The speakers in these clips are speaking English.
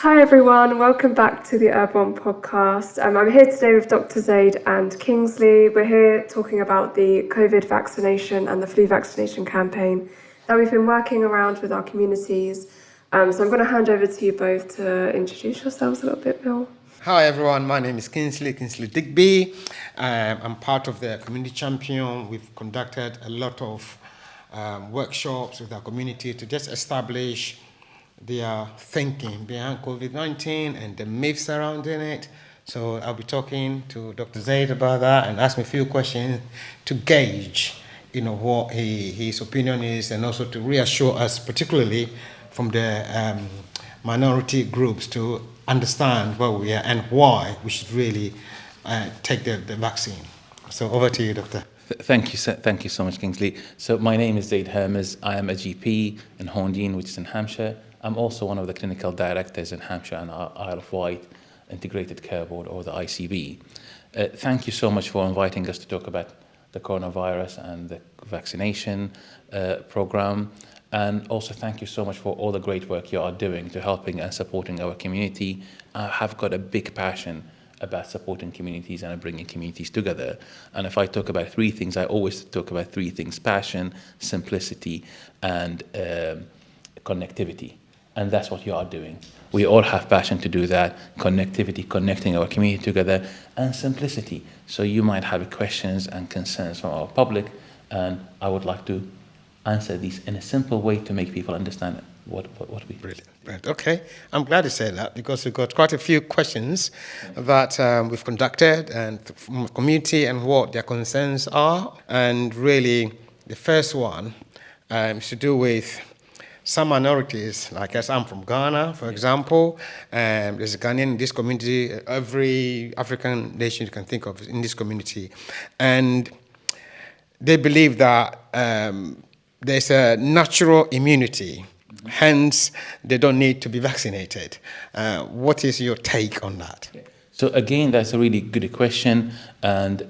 Hi everyone, welcome back to the URBOND podcast. I'm here today with Dr. Zaid and Kingsley. We're here talking about the COVID vaccination and the flu vaccination campaign that we've been working around with our communities. So I'm going to hand over to you both to introduce yourselves a little bit, Bill. Hi everyone, my name is Kingsley Digby. I'm part of the Community Champion. We've conducted a lot of workshops with our community to just establish their thinking behind COVID-19 and the myths surrounding it. So I'll be talking to Dr. Zaid about that and ask me a few questions to gauge, what his opinion is, and also to reassure us, particularly from the minority groups, to understand where we are and why we should really take the vaccine. So over to you, Doctor. Thank you so much, Kingsley. So my name is Zaid. I am a GP in Horndine, which is in Hampshire. I'm also one of the clinical directors in Hampshire and Isle of Wight Integrated Care Board, or the ICB. Thank you so much for inviting us to talk about the coronavirus and the vaccination program. And also thank you so much for all the great work you are doing to helping and supporting our community. I have got a big passion about supporting communities and bringing communities together. And if I talk about three things, I always talk about three things: passion, simplicity, and connectivity. And that's what you are doing. We all have passion to do that: connectivity, connecting our community together, and simplicity. So you might have questions and concerns from our public, and I would like to answer these in a simple way to make people understand what we... Brilliant. Okay. I'm glad you said that, because we've got quite a few questions that we've conducted and from the community and what their concerns are. And really, the first one is to do with some minorities, like us. I'm from Ghana, for example. There's a Ghanaian in this community, every African nation you can think of in this community. And they believe that there's a natural immunity, hence they don't need to be vaccinated. What is your take on that? So again, that's a really good question, and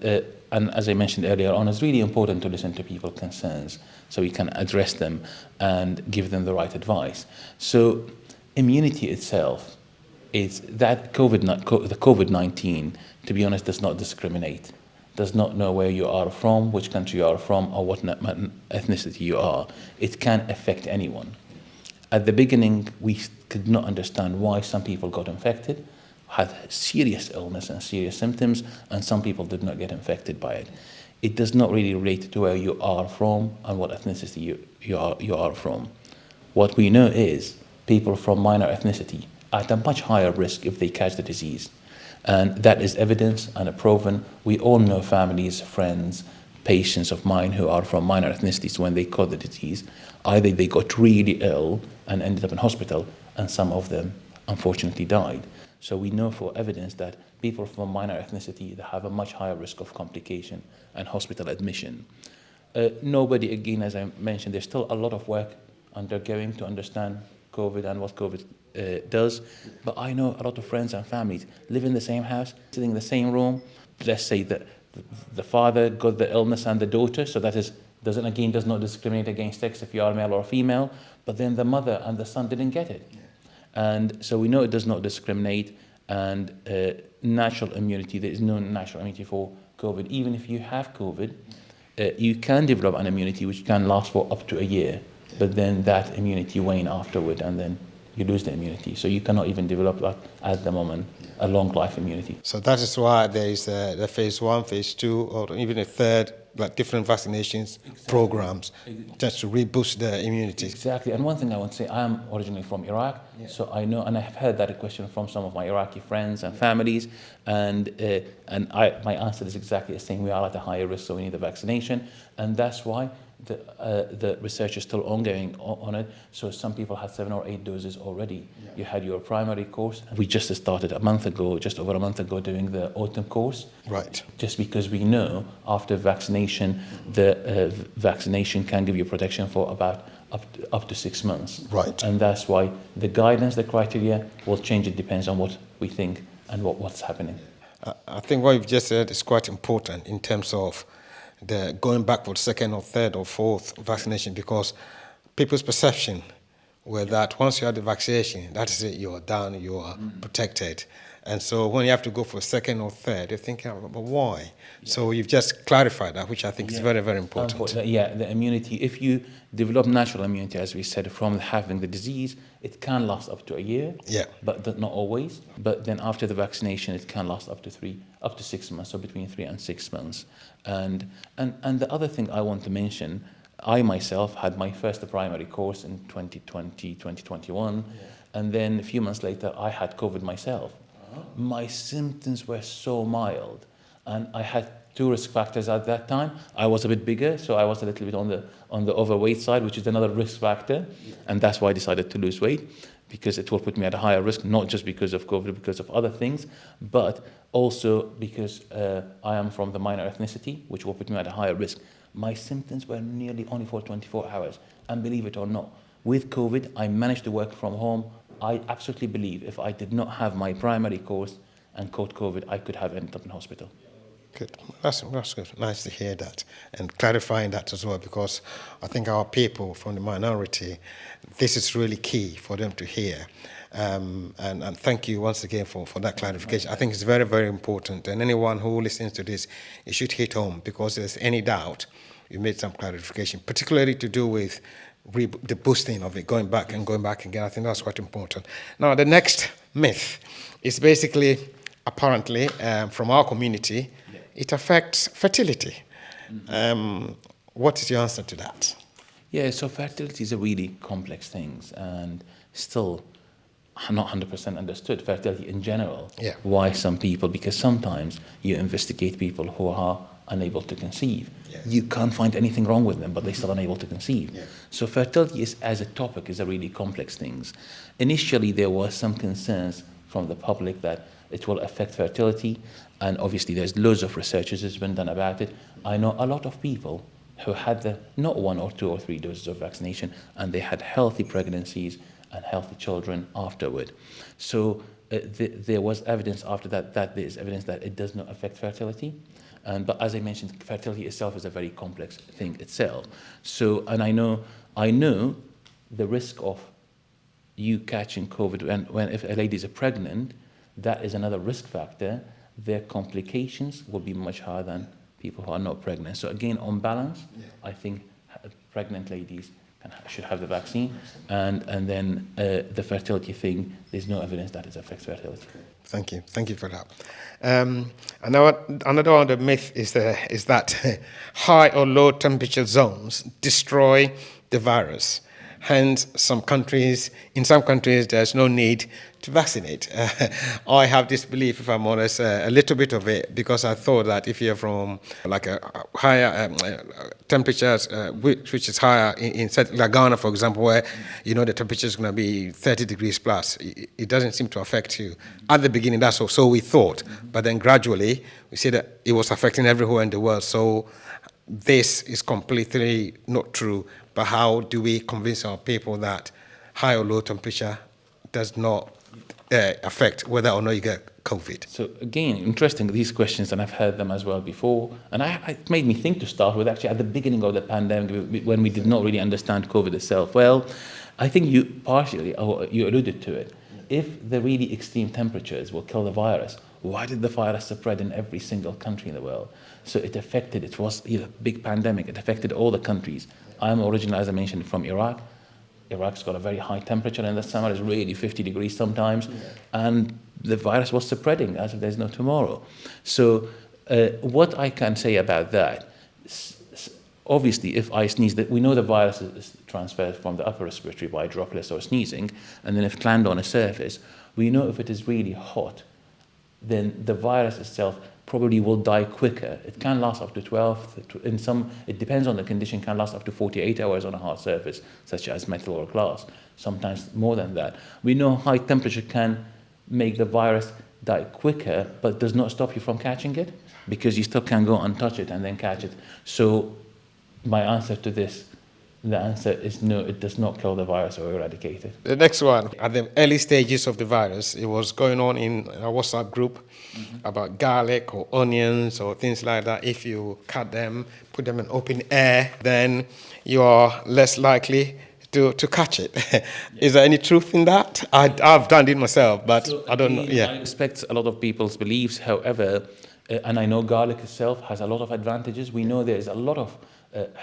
as I mentioned earlier on, it's really important to listen to people's concerns so we can address them and give them the right advice. So immunity itself is that the COVID-19, to be honest, does not discriminate, does not know where you are from, which country you are from, or what ethnicity you are. It can affect anyone. At the beginning, we could not understand why some people got infected, had serious illness and serious symptoms, and some people did not get infected by it. It does not really relate to where you are from and what ethnicity you are from. What we know is people from minor ethnicity are at a much higher risk if they catch the disease. And that is evidence and proven. We all know families, friends, patients of mine who are from minor ethnicities. When they caught the disease, either they got really ill and ended up in hospital, and some of them unfortunately died. So we know for evidence that people from minor ethnicity, they have a much higher risk of complication and hospital admission. Nobody, again, as I mentioned, there's still a lot of work undergoing to understand COVID and what COVID does. But I know a lot of friends and families live in the same house, sitting in the same room. Let's say that the father got the illness and the daughter, so that does not discriminate against sex if you are male or female, but then the mother and the son didn't get it. And so we know it does not discriminate, and natural immunity, there is no natural immunity for COVID. Even if you have COVID, you can develop an immunity which can last for up to a year, but then that immunity wanes afterward, and then you lose the immunity. So you cannot even develop that at the moment, a long life immunity. So that is why there is the phase 1, phase 2, or even a third, like different vaccinations programs, just to reboost the immunity. Exactly. And one thing I want to say, I am originally from Iraq, so I know, and I have heard that question from some of my Iraqi friends and families, and my answer is exactly the same. We are at a higher risk, so we need the vaccination, and that's why the research is still ongoing on it. So some people had 7 or 8 doses already. Yeah. You had your primary course. We just started just over a month ago, doing the autumn course. Right. Just because we know after vaccination, the vaccination can give you protection for about up to 6 months. Right. And that's why the guidance, the criteria will change. It depends on what we think and what's happening. I think what you've just said is quite important in terms of the going back for the second or third or fourth vaccination, because people's perception were that once you had the vaccination, that is it, you are done, you are protected. And so when you have to go for second or third, you're thinking, but why? So you've just clarified that, which I think is very, very important. The immunity, if you develop natural immunity, as we said, from having the disease, it can last up to a year, but not always. But then after the vaccination, it can last up to 6 months, so between 3 and 6 months. And the other thing I want to mention, I myself had my first primary course in 2020, 2021, and then a few months later, I had COVID myself. My symptoms were so mild, and I had 2 risk factors at that time. I was a bit bigger, so I was a little bit on the overweight side, which is another risk factor, and that's why I decided to lose weight, because it will put me at a higher risk, not just because of COVID, because of other things, but also because I am from the minor ethnicity, which will put me at a higher risk. My symptoms were nearly only for 24 hours, and believe it or not, with COVID, I managed to work from home. I absolutely believe if I did not have my primary course and caught COVID, I could have ended up in hospital. Good. That's good. Nice to hear that and clarifying that as well, because I think our people from the minority, this is really key for them to hear. And thank you once again for that clarification. I think it's very, very important. And anyone who listens to this, it should hit home, because if there's any doubt, you made some clarification, particularly to do with the boosting of it, going back again. I think that's quite important. Now, the next myth is basically, apparently, from our community, it affects fertility. What is your answer to that? Yeah, so fertility is a really complex thing, and still not 100% understood, fertility in general. Why some people, because sometimes you investigate people who are unable to conceive. You can't find anything wrong with them, but they're still unable to conceive. So fertility as a topic is a really complex thing. Initially, there was some concerns from the public that it will affect fertility, and obviously there's loads of research that has been done about it. I know a lot of people who had not 1 or 2 or 3 doses of vaccination, and they had healthy pregnancies and healthy children afterward. So there was evidence after that there is evidence that it does not affect fertility. But as I mentioned, fertility itself is a very complex thing itself. So, and I know the risk of you catching COVID if a lady is pregnant, that is another risk factor. Their complications will be much higher than people who are not pregnant. So again, on balance, I think pregnant ladies should have the vaccine, and then the fertility thing, there's no evidence that it affects fertility. Thank you for that. Another one of the myth is that high or low temperature zones destroy the virus. Hence, in some countries, there's no need to vaccinate. I have this belief, if I'm honest, a little bit of it, because I thought that if you're from like a higher temperatures, which is higher in like Ghana, for example, where the temperature is going to be 30 degrees plus, it doesn't seem to affect you. At the beginning, that's so we thought, but then gradually we see that it was affecting everywhere in the world. So this is completely not true. But how do we convince our people that high or low temperature does not affect whether or not you get COVID? So again, interesting, these questions, and I've heard them as well before, and it made me think to start with, actually, at the beginning of the pandemic, when we did not really understand COVID itself. Well, I think you alluded to it. If the really extreme temperatures will kill the virus, why did the virus spread in every single country in the world? So it was a big pandemic, it affected all the countries. I'm originally, as I mentioned, from Iraq. Iraq's got a very high temperature in the summer, it's really 50 degrees sometimes, and the virus was spreading as if there's no tomorrow. So what I can say about that, obviously if I sneeze, we know the virus is transferred from the upper respiratory by droplets or sneezing, and then if it lands on a surface, we know if it is really hot, then the virus itself probably will die quicker. It can last up to 12, it depends on the condition, can last up to 48 hours on a hard surface, such as metal or glass, sometimes more than that. We know high temperature can make the virus die quicker, but does not stop you from catching it, because you still can go and touch it and then catch it. So my answer to this, the answer is no, it does not kill the virus or eradicate it. The next one, at the early stages of the virus, it was going on in a WhatsApp group about garlic or onions or things like that. If you cut them, put them in open air, then you are less likely to catch it. Is there any truth in that? I've done it myself, but So I don't know. again, Yeah. I respect a lot of people's beliefs. However, and I know garlic itself has a lot of advantages. We know there's a lot of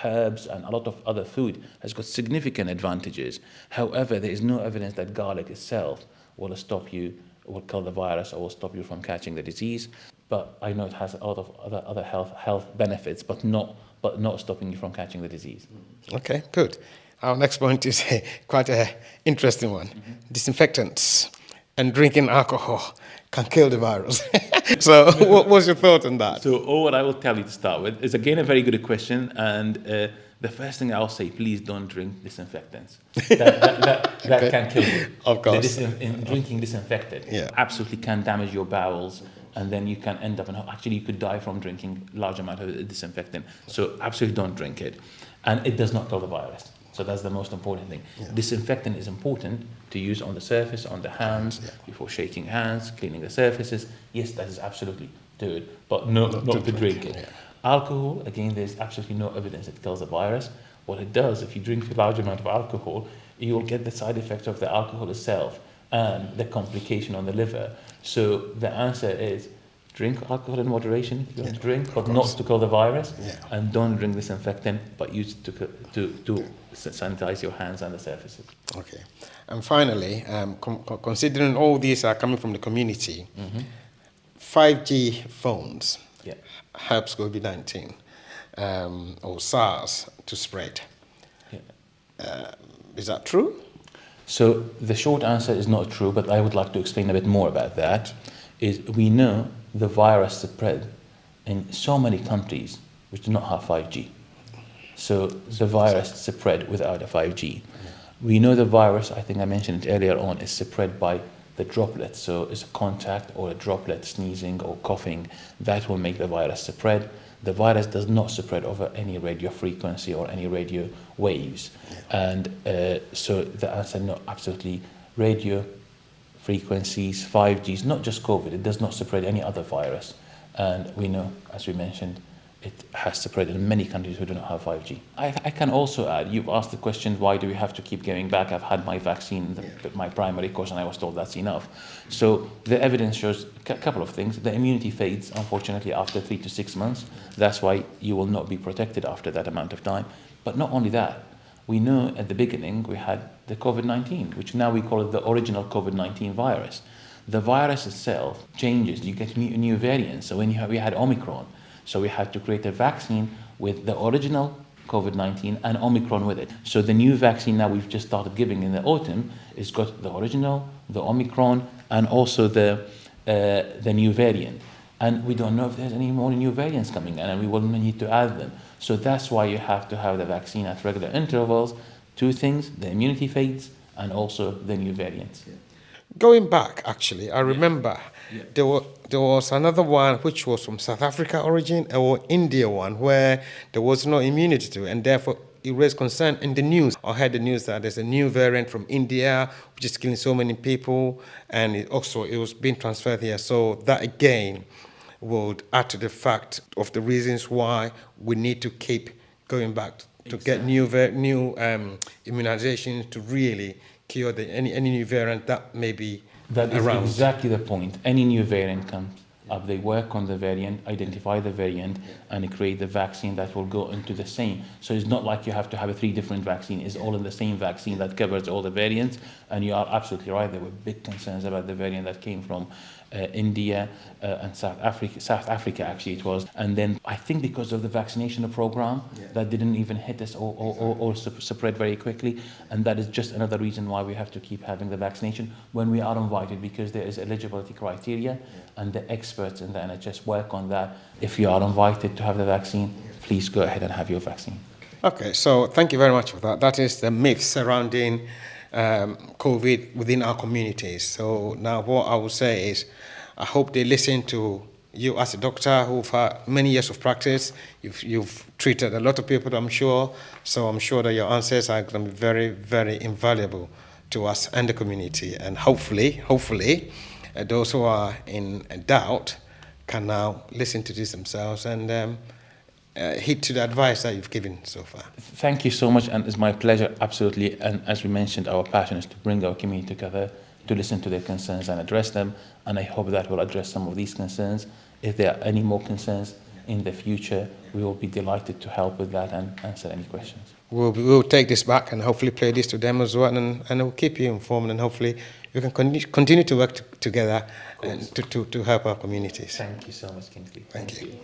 herbs and a lot of other food has got significant advantages. However, there is no evidence that garlic itself will stop you, will kill the virus, or will stop you from catching the disease. But I know it has a lot of other health benefits, but not stopping you from catching the disease. Okay, good. Our next point is quite an interesting one. Disinfectants and drinking alcohol can kill the virus. So what's your thought on that? So all what I will tell you to start with is again a very good question, and the first thing I'll say, please don't drink disinfectants. That Okay. can kill you. Of course. Drinking disinfectant absolutely can damage your bowels, and then you can end up, and actually you could die from drinking large amount of disinfectant. So absolutely don't drink it, and it does not kill the virus. So that's the most important thing. Yeah. Disinfectant is important to use on the surface, on the hands, before shaking hands, cleaning the surfaces. Yes, that is absolutely do it, but not to drink it. Yeah. Alcohol, again, there's absolutely no evidence it kills the virus. What it does, if you drink a large amount of alcohol, you will get the side effects of the alcohol itself and the complication on the liver. So the answer is drink alcohol in moderation if you want to drink, but not to kill the virus. Yeah. And don't drink disinfectant, but use it to sanitize your hands and the surfaces. Okay. And finally, considering all these are coming from the community, 5G phones helps COVID-19 or SARS to spread. Yeah. Is that true? So the short answer is not true, but I would like to explain a bit more about that. Is we know the virus spread in so many countries which do not have 5G. So the virus spread without a 5G. We know the virus, I think I mentioned it earlier on, is spread by the droplets. So it's a contact or a droplet sneezing or coughing that will make the virus spread. The virus does not spread over any radio frequency or any radio waves. And so the answer, no, absolutely. Radio frequencies, 5Gs, not just COVID, it does not spread any other virus. And we know, as we mentioned, it has spread in many countries who do not have 5G. I can also add, you've asked the question, why do we have to keep going back? I've had my vaccine, my primary course, and I was told that's enough. So the evidence shows a couple of things. The immunity fades, unfortunately, after 3 to 6 months. That's why you will not be protected after that amount of time. But not only that, we know at the beginning we had the COVID-19, which now we call it the original COVID-19 virus. The virus itself changes. You get new variants. So when we had Omicron, so we had to create a vaccine with the original COVID-19 and Omicron with it. So the new vaccine now we've just started giving in the autumn is got the original, the Omicron, and also the new variant. And we don't know if there's any more new variants coming in, and we will need to add them. So that's why you have to have the vaccine at regular intervals. Two things, the immunity fades and also the new variants. Going back, actually, I remember there was another one which was from South Africa origin or India one where there was no immunity to it, and therefore it raised concern in the news. I heard the news that there's a new variant from India which is killing so many people, and it was being transferred here. So that again would add to the fact of the reasons why we need to keep going back to get new immunizations to really cure any new variant that may be That is around. exactly the point. Any new variant comes up, they work on the variant, identify the variant, and create the vaccine that will go into the same. So it's not like you have to have 3 different vaccines. It's all in the same vaccine that covers all the variants. And you are absolutely right. There were big concerns about the variant that came from India and South Africa actually it was. And then I think because of the vaccination program that didn't even hit us or spread very quickly. And that is just another reason why we have to keep having the vaccination when we are invited, because there is eligibility criteria and the experts in the NHS work on that. If you are invited to have the vaccine, please go ahead and have your vaccine. Okay, so thank you very much for that. That is the myth surrounding COVID within our communities. So now what I would say is I hope they listen to you as a doctor who've had many years of practice. You've treated a lot of people, I'm sure. So I'm sure that your answers are going to be very, very invaluable to us and the community. And hopefully, those who are in doubt can now listen to this themselves and heed to the advice that you've given so far. Thank you so much, and it's my pleasure, absolutely. And as we mentioned, our passion is to bring our community together, to listen to their concerns and address them. And I hope that we'll address some of these concerns. If there are any more concerns in the future, we will be delighted to help with that and answer any questions. We'll take this back and hopefully play this to them as well, and we'll keep you informed, and hopefully we can continue to work together and to help our communities. Thank you so much, Kingsley. Thank you.